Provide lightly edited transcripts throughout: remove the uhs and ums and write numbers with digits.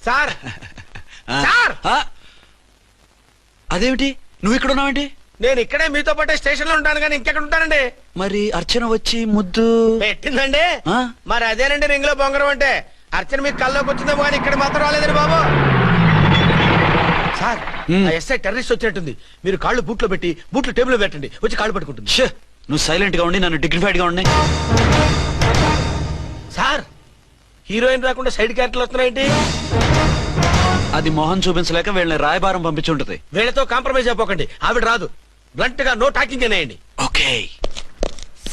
Sir sir అదేమిటి నువ్వు ఇక్కడ ఉన్నావేంటి? నేను ఇక్కడే మీతో పాటే స్టేషన్ లో ఉంటాను కానీ ఇంకెక్కడ ఉంటానండి. మరి అర్చన వచ్చి ముద్దు పెట్టిందండి. మరి అదేనండి రింగ్ లో బొంగరం అంటే. అర్చన మీకు కల్లోకి వచ్చిందేమో కానీ ఇక్కడ మాత్రం రాలేదండి బాబు. సార్ ఎస్ఐ టెర్రరిస్ట్ వచ్చినట్టుంది. మీరు కాళ్ళు బూట్లో పెట్టి బూట్లు టేబుల్ లో పెట్టండి, వచ్చి కాళ్ళు పట్టుకుంటుంది. నువ్వు సైలెంట్ గా ఉండి నన్ను డిగ్నిఫైడ్ గా ఉండి. సార్ హీరోయిన్ రాకుండా సైడ్ క్యారెక్టర్లు వస్తున్నాయేంటి? అది మొహం చూపించలేక వీళ్ళని రాయబారం పంపించుంటది. వీళ్ళతో కాంప్రమైజ్ అయిపోకండి, ఆవిడ రాదు. బ్లంట్ గా నో టాకింగ్ అనేయండి. Okay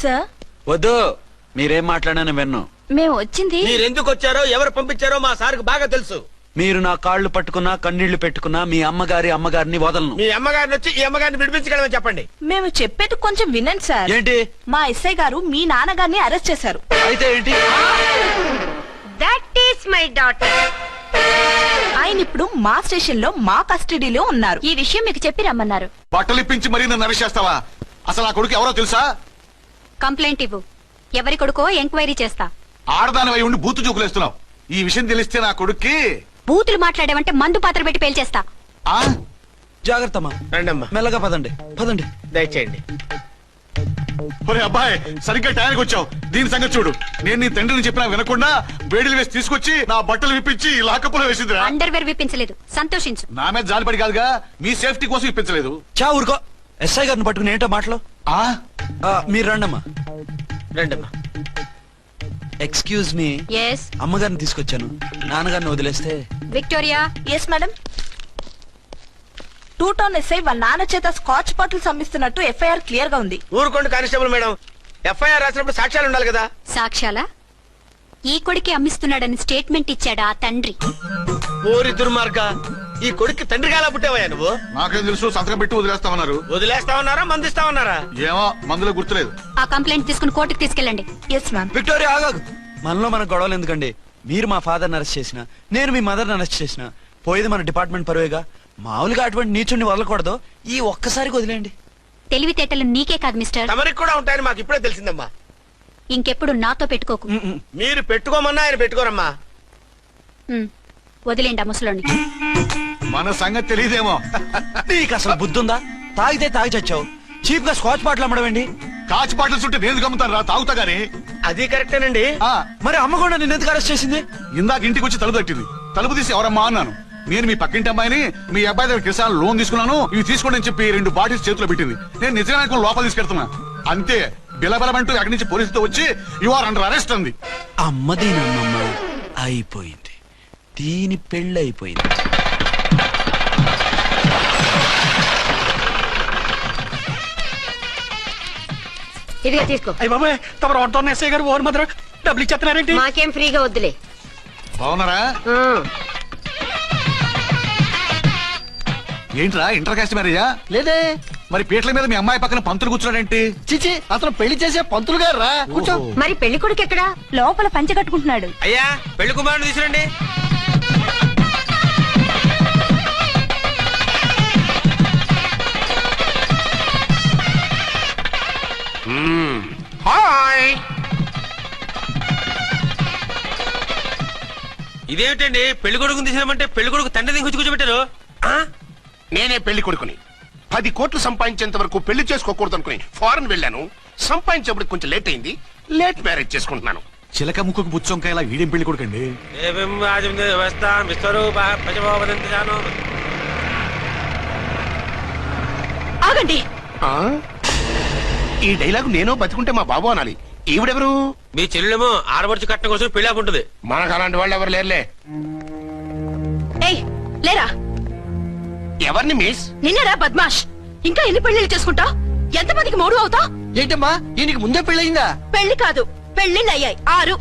sir. వద్దు, మీరేం మాట్లాడానని విన్ను. మేము వచ్చింది మీరెందుకు వచ్చారో ఎవరు పంపించారో మా సార్కు బాగా తెలుసు. మీరు నా కాళ్ళు పట్టుకున్నా కన్నీళ్లు పెట్టుకున్నా మీ అమ్మగారిని వదలను. మీ అమ్మగారిని వచ్చి ఈ అమ్మగారిని విడిపించగలమని చెప్పండి. మేము చెప్పేది కొంచెం వినండి సార్. ఏంటి? మా ఎస్ఐ గారు మీ నాన్నగారిని అరెస్ట్ చేశారు. అయితే ఏంటి? That is my daughter. ఆయన ఇప్పుడు మా స్టేషన్ లో మా కస్టడీలో ఉన్నారు. ఈ విషయం మీకు చెప్పి రమ్మన్నారు. బట్టలు ఇప్పించి మరీ నన్ను అరెస్ట్ చేస్తావా? అసలు ఆ కొడుకు ఎవరో తెలుసా? కంప్లైంట్ ఇవ్వు. ఎవరి కొడుకో ఎంక్వైరీ చేస్తా. ఆడదానివై ఉండి బూతు చూకులేస్తున్నావు. ఈ విషయం తెలిస్తే నా కొడుక్కి బూతులు మాట్లాడేవంటే మందు పాత్ర పెట్టి పేల్చేస్తా. జాగ్రత్తమ్మా. రండమ్మా, మెల్లగా పదండి పదండి. దయచేయండి. ఒరే అబ్బాయి, సరిగ్గా టైంకి వచ్చావు. దీని సంగతి చూడు. నేను నీ తండ్రిని చెప్పినా వినకుండా వేడిలు వేసి తీసుకొచ్చి నా బట్టలు విప్పించి లాకప్పులో వేసిందిరా. అండర్వేర్ విప్పించలేదు, సంతోషించు. నా మీద జాలిపడి కాదుగా, మీ సేఫ్టీ కోసం ఇప్పించలేదు. చా ఊరుకో. ఎస్ఐ గారిని పట్టుకుని ఏంటో మాటలు. మీరు రండమ్మా. రండమ్మా. Excuse me. ఎస్. అమ్మగారిని తీసుకొచ్చాను. నాన్నగారిని వదిలేస్తే. Victoria. Yes madam. 2 town SI వాళ్ళ నాన్న చేత స్కాచ్ బాటిల్స్ అమ్మిస్తున్నట్టు ఎఫ్ఐఆర్ క్లియర్ గా ఉంది. ఊరుకోండి కానిస్టేబుల్ మేడం. ఎఫ్ఐఆర్ రాసినప్పుడు సాక్ష్యాలు ఉండాలి కదా. సాక్ష్యాలా? ఈ కొడుకే అమ్మిస్తున్నాడని స్టేట్మెంట్ ఇచ్చాడా ఆ తండ్రి? ఓరి దుర్మార్గ, ఈ కొడుక్కి తండ్రిగా ఎలా పుట్టావయ్యా నువ్వు? నాకేం తెలుసు, సంతకం పెట్టి వదిలేస్తామన్నారు. వదిలేస్తామన్నారా మందిస్తామన్నారా? ఏమో, మందులో గుర్తులేదు. ఆ కంప్లైంట్ తీసుకుని కోర్టుకు తీసుకెళ్ళండి. Yes ma'am. విక్టోరియా ఆగాగు. మనలో మన గొడవలు ఎందుకండి? మీరు మా ఫాదర్ని అరెస్ట్ చేసిన, నేను మీ మదర్ని అరెస్ట్ చేసిన, పోయేది మన డిపార్ట్మెంట్ పరువేగా. మామూలుగా అటువంటి నీచుడిని వదలకూడదు. ఈ ఒక్కసారికి వదిలేండి. తెలివితేటలు నీకే కాదు మిస్టర్, తమరికి కూడా ఉంటాయని మాకు ఇప్పుడే తెలిసిందమ్మా. ఇంకెప్పుడు నాతో పెట్టుకోకు. మీరు పెట్టుకోమన్నా ఆయన పెట్టుకోరమ్మా. వదిలేండి ఆ ముసలోని. మన సంగతి తెలియదేమో. నీకు అసలు బుద్ధుందా? తాగితే తాగి చచ్చావు. చీప్ గా స్కాచ్ బాటిల్ అమ్మడమేంటి? కాచి బాటలు చుట్టూ నేను గమ్ముతాను రా, తాగుతా గానీ. అది కరెక్టేనండి. మరి అమ్మ కూడా నిన్ను ఎందుకు అరెస్ట్ చేసింది? ఇందాక ఇంటికి వచ్చి తలుపు తట్టింది. తలుపు తీసి ఎవరమ్మా అన్నాను. నేను మీ పక్కింటి అమ్మాయిని, మీ అబ్బాయి దగ్గర కిసాన్ లోన్ తీసుకున్నాను, ఇవి తీసుకోండి అని చెప్పి 2 బాటిల్స్ చేతిలో పెట్టింది. నేను నిజంగా లోపల తీసుకెళ్తున్నా. అంతే, బిలబలమంటూ అక్కడి నుంచి పోలీసుతో వచ్చి యు ఆర్ అండర్ అరెస్ట్ అంది. అమ్మ దీనమ్మమ్మ అయిపోయింది. దీని పెళ్ళి అయిపోయింది. ఇదిగా తీసుకో. అయ్య బాబాయ్, తమరు 1 టౌన్ ఎస్ఐ గారు ఓన్ మాత్రం డబ్బులు ఇచ్చేస్తున్నారేంటి? మాకేం ఫ్రీగా వద్దులే. బాగున్నారా? ఏంట్రా ఇంటర్ కాస్ట్ మ్యారేజా? లేదే. మరి పీటల మీద మీ అమ్మాయి పక్కన పంతులు కూర్చున్నాడేంటి? చిచి, అతను పెళ్లి చేసే పంతులు గారు రా. కూర్చో. మరి పెళ్లి కొడుకు ఎక్కడా? లోపల పంచె కట్టుకుంటున్నాడు. అయ్యా, పెళ్లి కుమారుని తీసుకురండి. హాయ్. ఇదేమిటండి, పెళ్లి కొడుకుని తీసినామంటే పెళ్లి కొడుకు తండ్రి దిగి కూర్చోబెట్టారు. నేనే పెళ్లి కొడుకుని. 10 కోట్లు సంపాదించేంత వరకు పెళ్లి చేసుకోకూడదు అనుకుని ఫారెన్ వెళ్ళాను. సంపాదించేప్పుడు కొంచెం లేట్ అయింది. లేట్ మ్యారేజ్ చేసుకుంటున్నాను. చిలక ముక్కుకు బుచ్చొంకాయలా వీడేం పెళ్లి కొడుకండి? ఆగండి. ఈ డైలాగ్ నేను బతుకుంటే మా బాబు అనాలి. ఈవిడెవరు? మీ చెల్లెమో ఆడబడుచు కట్టడం కోసం పెళ్లి ఆపుంటది. మనకు అలాంటి వాళ్ళు ఎవరు లేరులే. ఏయ్ లేరా. ఎవరిని మిస్? నిన్నరా బద్మాష్. ఇంకా ఎన్ని పెళ్లిళ్ళు చేసుకుంటావు? ఎంతమందికి మూడు అవుతావు? ఏంటమ్మా, ఈయనకి ముందే పెళ్ళయిందా? పెళ్లి కాదు, పెళ్లిళ్ళు అయ్యాయి 6.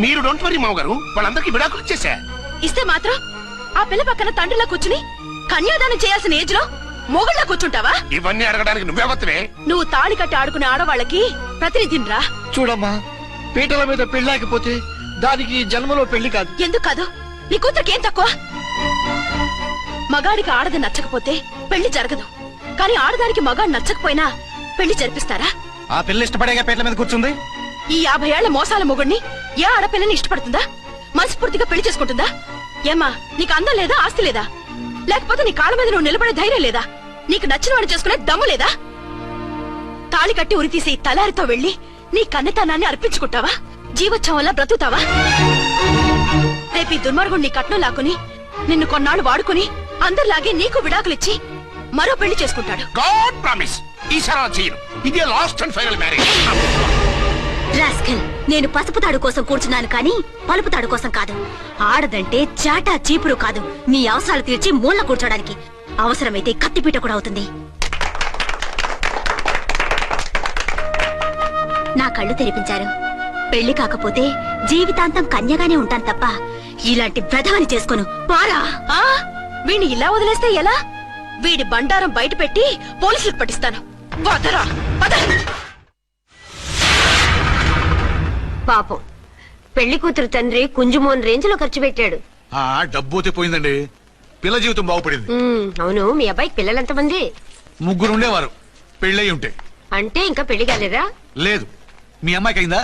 మీరు డోంట్ వరీ మావ గారు, వాళ్ళందరికీ విడాకులు ఇచ్చేసా. ఇస్తే మాత్రం ఆ పిల్ల పక్కన తండ్రిలా కూర్చుని కన్యాదానం చేయాల్సిన ఏజ్ లో మొగుళ్ళ కూర్చుంటావా? ఇవన్నీ అడగడానికి నువ్వెవత్తవే? నువ్వు తాళి కట్టి ఆడుకునే ఆడవాళ్ళకి ప్రతినిధిరా. చూడమ్మా, పీటల మీద పెళ్ళాకపోతే దానికి జన్మలో పెళ్లి కాదు. ఎందుకు కాదు? నీ కూతురికేం తక్కువ? మగాడికి ఆడది నచ్చకపోతే పెళ్లి జరగదు. కానీ ఆడదానికి మగాడు నచ్చకపోయినా పెళ్లి జరిపిస్తారా? ఆ పిల్ల ఇష్టపడేగా పీటల మీద కూర్చుంది. ఈ 50 ఏళ్ల మోసాల మొగుడిని ఏ ఆడపిల్లని ఇష్టపడుతుందా? మనస్ఫూర్తిగా పెళ్లి చేసుకుంటుందా? ఏమ్మా, నీకు అందం లేదా, ఆస్తి లేదా? లేకపోతే నీ కాళ్ళ మీద నువ్వు నిలబడే ధైర్యం లేదా? నీకు నచ్చిన వాడు చేసుకునే దమ్ము లేదా? తాళి కట్టి ఉరితీసి తలారితో వెళ్లి నీ కన్నెతనాన్ని అర్పించుకుంటావా? జీవోత్సవంలా బ్రతుకుతావా? రేపు ఈ దుర్మార్గుడు నీ కట్నం లాక్కుని నిన్ను కొన్నాళ్ళు వాడుకుని అందరిలాగే నీకు విడాకులిచ్చి మరో పెళ్లి చేసుకుంటాడు. గాడ్ ప్రామిస్, ఈసారి అలా చేయను. ఇదే last and final marriage. Rascal, నేను పసుపు తాడు కోసం కూర్చున్నాను కానీ పలుపు తాడు కోసం కాదు. ఆడదంటే చాటా చీపురు కాదు, నీ అవసరాలు తీర్చి మూల కూర్చోడానికి. అవసరమైతే కత్తిపీట కూడా అవుతుంది. నా కళ్ళు తెరిపించారు. పెళ్లి కాకపోతే జీవితాంతం కన్యగానే ఉంటాను తప్ప ఇలాంటి వ్రధమని చేసుకోను. పారా వీణ్ణి ఇలా వదిలేస్తే ఎలా? వీడి బండారం బయట పెట్టి పోలీసులకు పట్టిస్తాను. వదరా, వద. పాపం పెళ్లి కూతురు తండ్రి కుంజుమోన్ రేంజ్ లో ఖర్చు పెట్టాడు. ఆ డబ్బు అయితే పోయిందండి, పిల్ల జీవితం బాగుపడింది. అవును, మీ అబ్బాయికి పిల్లలెంతమంది? 3 ఉండేవారు, పెళ్ళయి ఉంటే. అంటే ఇంకా పెళ్లి కాలేదా? లేదు. మీ అమ్మాయికి అయిందా?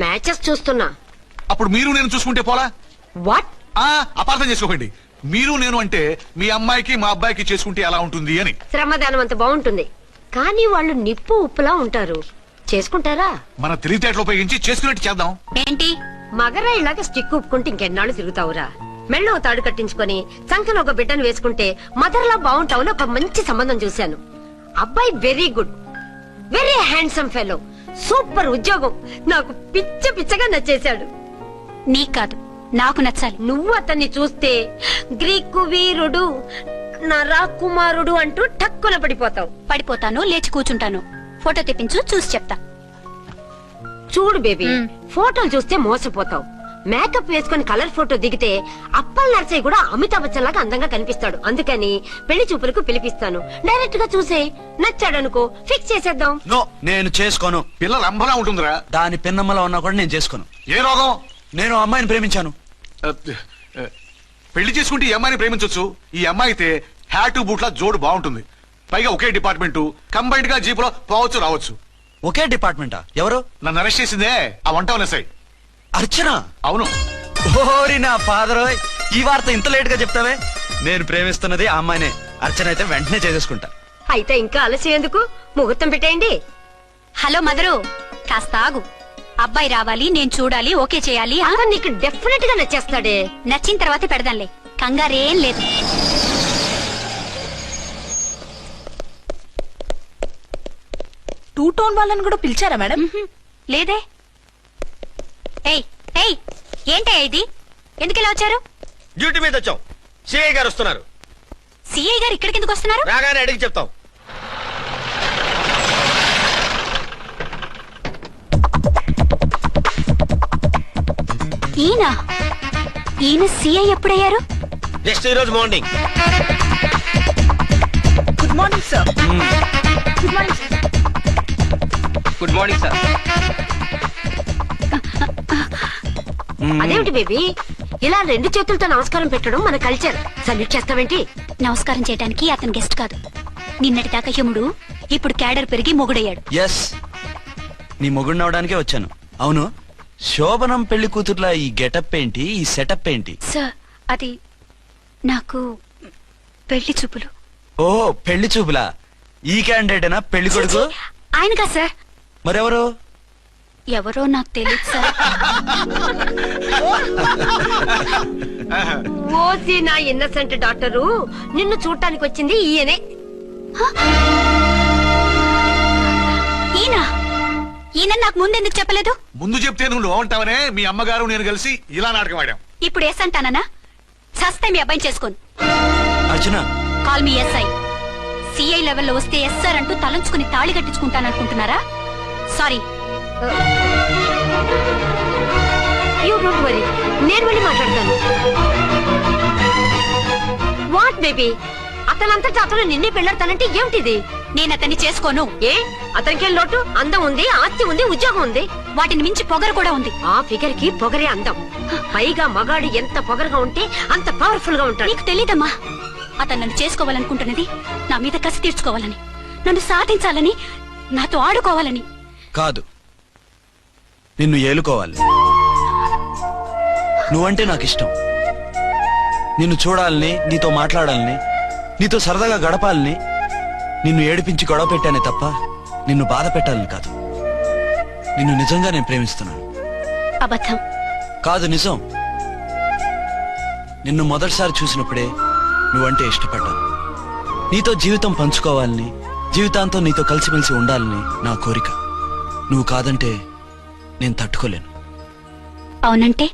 మ్యాచెస్ చూస్తున్నా. అప్పుడు మీరు నేను చూసుకుంటే పోలా? వాట్? అపార్థం చేసుకోకండి. మీరు నేను అంటే మీ అమ్మాయికి మా అబ్బాయికి చేసుకుంటే ఎలా ఉంటుంది అని. శ్రమదానం అంత బాగుంటుంది, కానీ వాళ్ళు నిప్పు ఉప్పులా ఉంటారు. చేసుకుంటారా? మన తెలివితేటలు ఉపయోగించి చేసుకున్నట్టు చేద్దాం. ఏంటి? మగరా ఇలాగ స్టిక్ ఉప్పుకుంటే ఇంకెన్నాళ్ళు తిరుగుతావురా? మెళ్ళో తాడు కట్టించుకొని చంకలో ఒక బిడ్డను వేసుకుంటే మదర్లా బాగుంటావుని ఒక మంచి సంబంధం చూశాను. అబ్బాయి very good, very handsome fellow, super ఉద్యోగం. నాకు పిచ్చగా నచ్చేశాడు. నీకు కాదు, నాకు నచ్చాలి. నువ్వు అతన్ని చూస్తే గ్రీకు వీరుడు, నా రాకుమారుడు అంటూ టక్కున పడిపోతావు. పడిపోతాను, లేచి కూర్చుంటాను. ఫోటో తెప్పించు, చూసి చెప్తా. చూడు బేబీ, ఫోటోలు చూస్తే మోసపోతావు. మేకప్ వేసుకుని కలర్ ఫోటో దిగితే అప్పల్ నర్సయ్య కూడా అమితాబ్ బచ్చన్ లాగా అందంగా కనిపిస్తాడు. అందుకని పెళ్లి చూపులకు పిలిపిస్తాను. డైరెక్ట్ గా చూసే నచ్చాడనుకో, ఫిక్స్ చేసేద్దాం. నో, నేను చేసుకోను. పిల్ల రంభలా ఉంటుందిరా. దాని పిన్నమ్మలో ఉన్నా కూడా నేను చేసుకోను. ఏ రోగం? నేను ఆ అమ్మాయిని ప్రేమించాను. పెళ్లి చేసుకుంటే ఈ అమ్మాయిని ప్రేమించొచ్చు. ఈ అమ్మాయి అయితే హ్యాటు బూట్ల జోడు బాగుంటుంది. పైగా ఒకే డిపార్ట్మెంట్, కంబైన్డ్ గా జీపులో పోవచ్చు రావచ్చు. ఒకే డిపార్ట్మెంటా? ఎవరు? నన్ను అరెస్ట్ చేసిందే ఆ వంట వనసాయి. అర్చన? అవును. ఓరి నా ఫాదర్, ఈ వార్త ఇంత లేట్ గా చెప్తావే. నేను ప్రేమిస్తున్నది ఆ అమ్మాయినే. అర్చన అయితే వెంటనే చేసేసుకుంటా. అయితే ఇంకా ఆలస్యం ఎందుకు? ముహూర్తం పెట్టేయండి. హలో మదరు, కాస్త ఆగు. అబ్బాయి రావాలి, నేను చూడాలి, ఓకే చేయాలి. అతను నీకు డెఫినెట్ గా నచ్చేస్తాడే. నచ్చిన తర్వాత పెడదాంలే, కంగారేం లేదు. టూ టోన్ వాళ్ళని కూడా పిలిచారా మేడం? లేదే. ఏయ్ ఏయ్, ఏంటయ్యా ఇది? ఎందుకు ఇలా వచ్చారు? డ్యూటీ మీద వచ్చాం. సిఐ గారు వస్తున్నారు. సిఐ గారు ఇక్కడికి ఎందుకు వస్తున్నారు? రాగానే అడిగి చెప్తాం. ఈయన సిఐ ఎప్పుడయ్యారు? జస్ట్ ఈ రోజు morning. Good morning sir. Good morning sir. Good morning sir. అదేమిటి బేబీ, ఇలా 2 చేతులతో నమస్కారం పెట్టడం మన కల్చర్. సల్యూట్ చేస్తావేంటి? నమస్కారం చేయడానికి అతను గెస్ట్ కాదు. నిన్నటి దాకా యముడు, ఇప్పుడు క్యాడర్ పెరిగి మొగుడయ్యాడు. ఎస్, నీ మొగుడిని అవడానికే వచ్చాను. అవును, శోభనం పెళ్లి కూతుర్లా ఈ గెటప్ ఏంటి, ఈ సెటప్ ఏంటి? సార్, అది నాకు పెళ్లి చూపులు. ఓ, పెళ్లి చూపులా? ఈ క్యాండిడేటేనా పెళ్లి కొడుకు? ఆయనగా సార్. మరెవరు? ఎవరో నాకు తెలియదు సార్. ఓసి నా ఇన్నసెంట్ డాక్టరు, నిన్ను చూడటానికి వచ్చింది ఈయనే. ఈయన నాకు ముందెందుకు చెప్పలేదు? ముందు చెప్తే నువ్వు బాగుంటావనే మీ అమ్మగారు నేను కలిసి ఇలా నాటకం ఆడాం. ఇప్పుడు ఎస్ అంటానా? సస్తే మీ అబ్బాయిని చేసుకోను. అర్చన, కాల్ మీ ఎస్ఐ. సిఐ లెవెల్లో వస్తే ఎస్ఆర్ అంటూ తలంచుకుని తాళి కట్టించుకుంటాననుకుంటున్నారా? సారీ. యూ డోంట్ వరీ, నేను వెళ్ళి మాట్లాడతాను. వాట్ బేబీ, అతనంతటా అతను నిన్నే పెళ్ళాడతానంటే ఏమిటిది? నేను అతన్ని చేసుకోను. ఏ, అతనికేం లోటు? అందం ఉంది, ఆస్తి ఉంది, ఉద్యోగం ఉంది. వాటిని మించి పొగరు కూడా ఉంది. ఆ ఫిగర్ కి పొగరే అందం. పైగా మగాడు ఎంత పొగరుగా ఉంటే అంత పవర్ఫుల్ గా ఉంటాడు. నీకు తెలీదమ్మా, అతను నన్ను చేసుకోవాలనుకుంటున్నది నా మీద కసి తీర్చుకోవాలని, నన్ను సాధించాలని, నాతో ఆడుకోవాలని. కాదు, నిన్ను ఏలుకోవాలి. నువ్వంటే నాకు ఇష్టం. నిన్ను చూడాలని, నీతో మాట్లాడాలని, నీతో సరదాగా గడపాలని, నిన్ను ఏడిపించి గొడవ పెట్టానే తప్ప నిన్ను బాధ పెట్టాలని కాదు. నిన్ను నిజంగా నేను ప్రేమిస్తున్నాను. అబద్ధం. కాదు, నిజం. నిన్ను మొదటిసారి చూసినప్పుడే నువ్వంటే ఇష్టపడ్డాను. నీతో జీవితం పంచుకోవాలని, జీవితాంతం నీతో కలిసిమెలిసి ఉండాలని నా కోరిక. నువ్వు కాదంటే నేను తట్టుకోలేను. అవునంటే